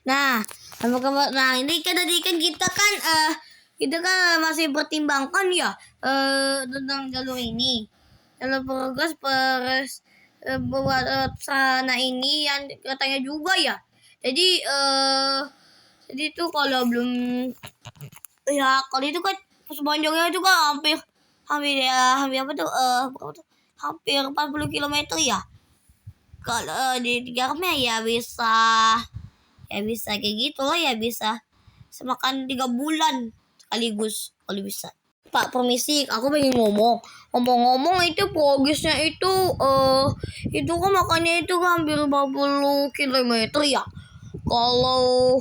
Nah, ini kan tadi kan kita kan masih pertimbangkan ya tentang jalur ini. Jalur progres buat sana ini yang katanya juga ya. Jadi itu kalau belum ya kalau itu kan sepanjangnya juga hampir apa tuh hampir 40 kilometer ya. Kalau di garamnya ya bisa kayak gitu lah, ya bisa semakan 3 bulan sekaligus kalau bisa. Pak, permisi, aku pengen ngomong itu progresnya itu kan makanya itu hampir 40 kilometer ya. Kalau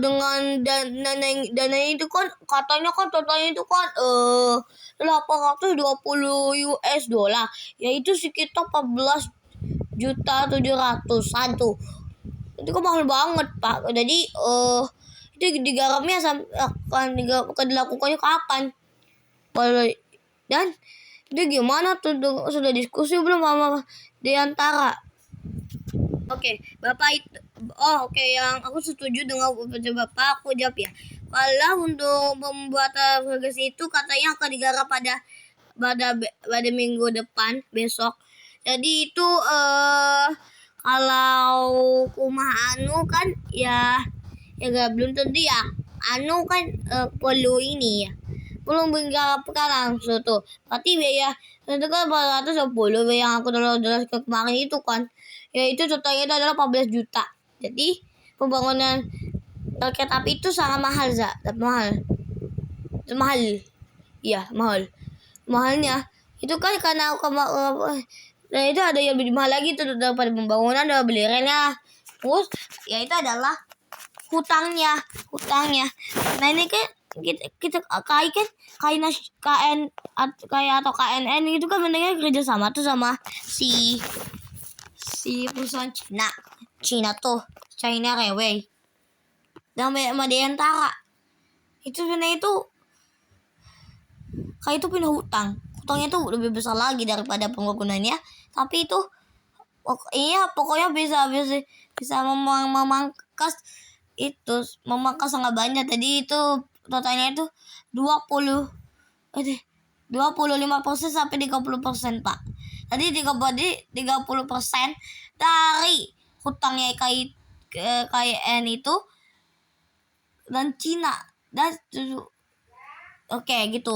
dengan dana itu kan katanya kan totalnya itu kan 820 US dollar, yaitu sekitar 14.700.000 tuh. Itu kan mahal banget, Pak. Jadi itu digarapnya akan dilakukannya kapan? Dan itu gimana tuh, sudah diskusi belum sama di antara? Oke, Bapak itu oke, yang aku setuju dengan Bapak, aku jawab ya. Kalau untuk pembuatan progres itu katanya akan digarap pada minggu depan, besok. Jadi itu kalau kumaha anu kan ya gak belum tentu ya. Anu kan perlu ini ya. Belum menggarapkan langsung tuh. Berarti biaya itu kan 410 yang aku jelas ke kemarin itu kan. Ya itu totalnya itu adalah 14 juta. Jadi pembangunan kereta api itu sangat mahal, mahal. Iya, mahal. Mahalnya itu kan karena dan itu ada yang lebih mahal lagi tuh daripada pembangunan dan beli relnya. Terus ya itu adalah hutangnya. Nah ini kan kita kayak atau KNN itu kan bentuknya kerja sama tuh sama si perusahaan Cina tuh, China Railway dan Medentara. Itu sebenarnya itu kayak itu punya hutangnya tuh lebih besar lagi daripada pembangunannya, tapi itu pokoknya bisa memangkas sangat banyak. Tadi itu totalnya itu 25% sampai 30%, Pak. Tadi 30% dari hutangnya KN itu dan Cina dan oke gitu.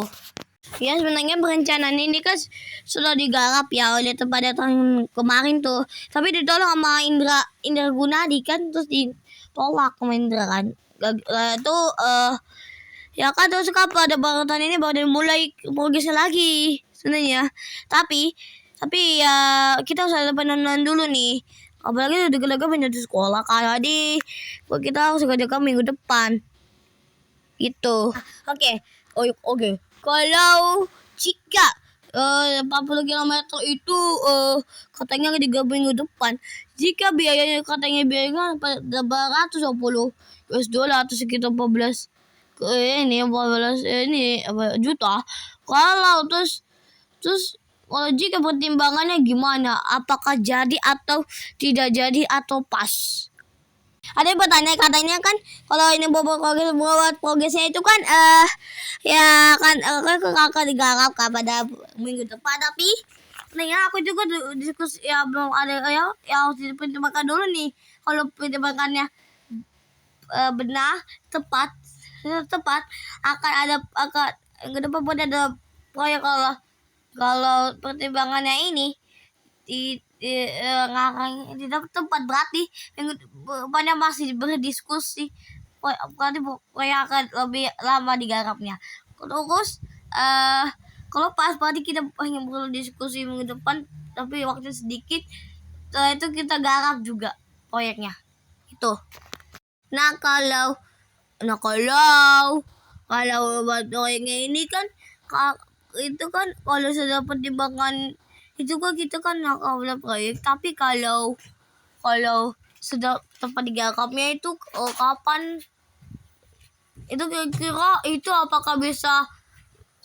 Ya sebenarnya perencanaan ini kan sudah digarap ya oleh pada tahun kemarin tuh, tapi ditolak sama Indra Gunadi kan, terus ditolak sama Indra kan. Tuh ya kan terus pada tahun ini baru mulai progresnya lagi sebenarnya. Tapi ya kita harus ada penanganan dulu nih. Apalagi udah menjadi sekolah kan, jadi kita harus kerjakan minggu depan gitu. Oke. Kalau jika 40 km itu katanya 3 minggu depan, jika biayanya katanya 220 US dollar atau sekitar 14 juta. Kalau terus jika pertimbangannya gimana? Apakah jadi atau tidak jadi atau pas? Ada yang bertanya katanya kan kalau ini buat progresnya itu kan ya kan akan digarap pada minggu depan, tapi ya aku juga diskusi ya belum ada ya harus dipertimbangkan dulu nih. Kalau pertimbangannya benar tepat akan ke depan ada proyek. Kalau pertimbangannya ini tidak tepat, berarti banyak masih berdiskusi, berarti proyek akan lebih lama digarapnya. Terus kalau pas berarti kita hanya perlu diskusi minggu depan, tapi waktu sedikit, setelah itu kita garap juga proyeknya itu. Nah kalau buat proyeknya ini kan itu kan kalau sudah pertimbangan itu kan kita kan nak proyek, tapi kalau sudah tempat digarapnya itu kapan itu kira-kira itu apakah bisa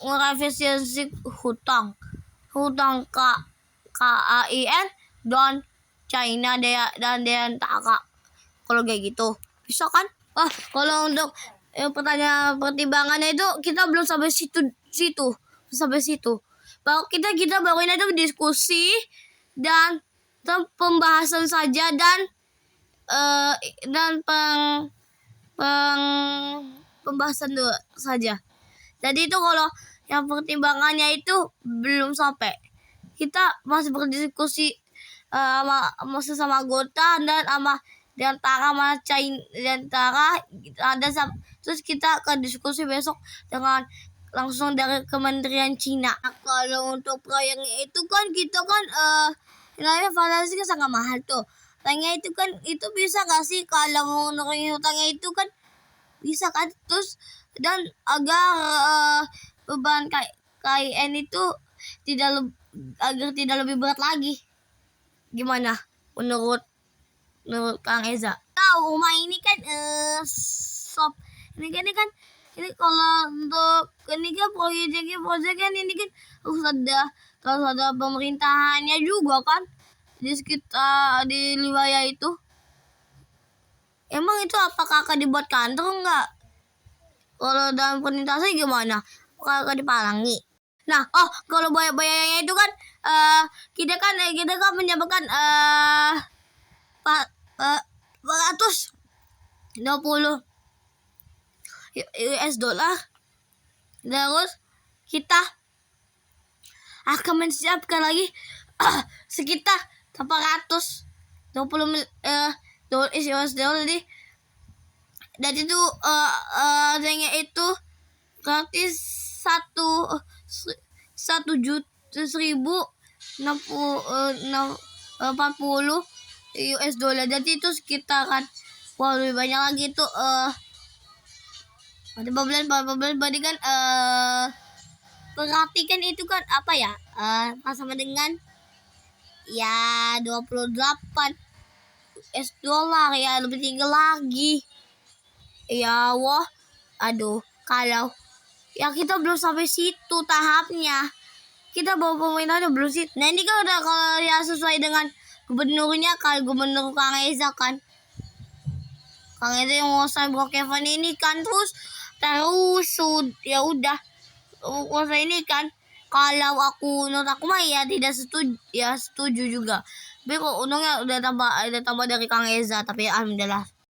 merevisi hutang KAIN dan China dan antara kalau kayak gitu. Bisa kan? Kalau untuk pertanyaan pertimbangannya itu kita belum sampai sampai situ. Kita baru ini itu diskusi dan pembahasan saja dan pembahasan dulu saja. Jadi itu kalau yang pertimbangannya itu belum sampai. Kita masih berdiskusi sama sesama anggota dan terus kita akan diskusi besok dengan langsung dari Kementerian Cina. Nah, kalau untuk proyeknya itu kan kita kan namanya fantasi kan sangat mahal tuh. Tanya itu kan itu bisa gak sih kalau mau nurunin hutangnya itu kan bisa kan, terus dan agar beban KIN itu agar tidak lebih berat lagi. Gimana menurut Kang Eza? Tahu rumah ini kan shop ini kan kalau untuk ini kan proyek kan ini kan harus ada pemerintahannya juga kan di sekitar di wilayah itu. Emang itu apakah akan dibuat kantor enggak? Kalau dalam perintahnya gimana? Apakah akan dipalangi? Nah, kalau bayarnya itu kan kita kan menyebutkan 420 US dollar. Terus kita akan menyiapkan lagi sekitar 420 US dollar dan itu harganya itu gratis 1.140 US dollar. Jadi itu sekitar kan lebih banyak lagi itu ada berarti kan perhatikan itu kan apa ya sama dengan ya 28 US dollar ya, lebih tinggi lagi ya. Aduh, kalau ya kita belum sampai situ tahapnya, kita bawa pemerintahnya belum situ. Nah ini kan udah kalau ya sesuai dengan gubernurnya, kalau gubernur Kang Eza kan, Kang Eza yang nguasain Bro Kevin ini kan, terus ya udah nguasain ini kan. Kalau menurut aku mah ya tidak setuju juga. Tapi kok untungnya udah tambah dari Kang Eza, tapi alhamdulillah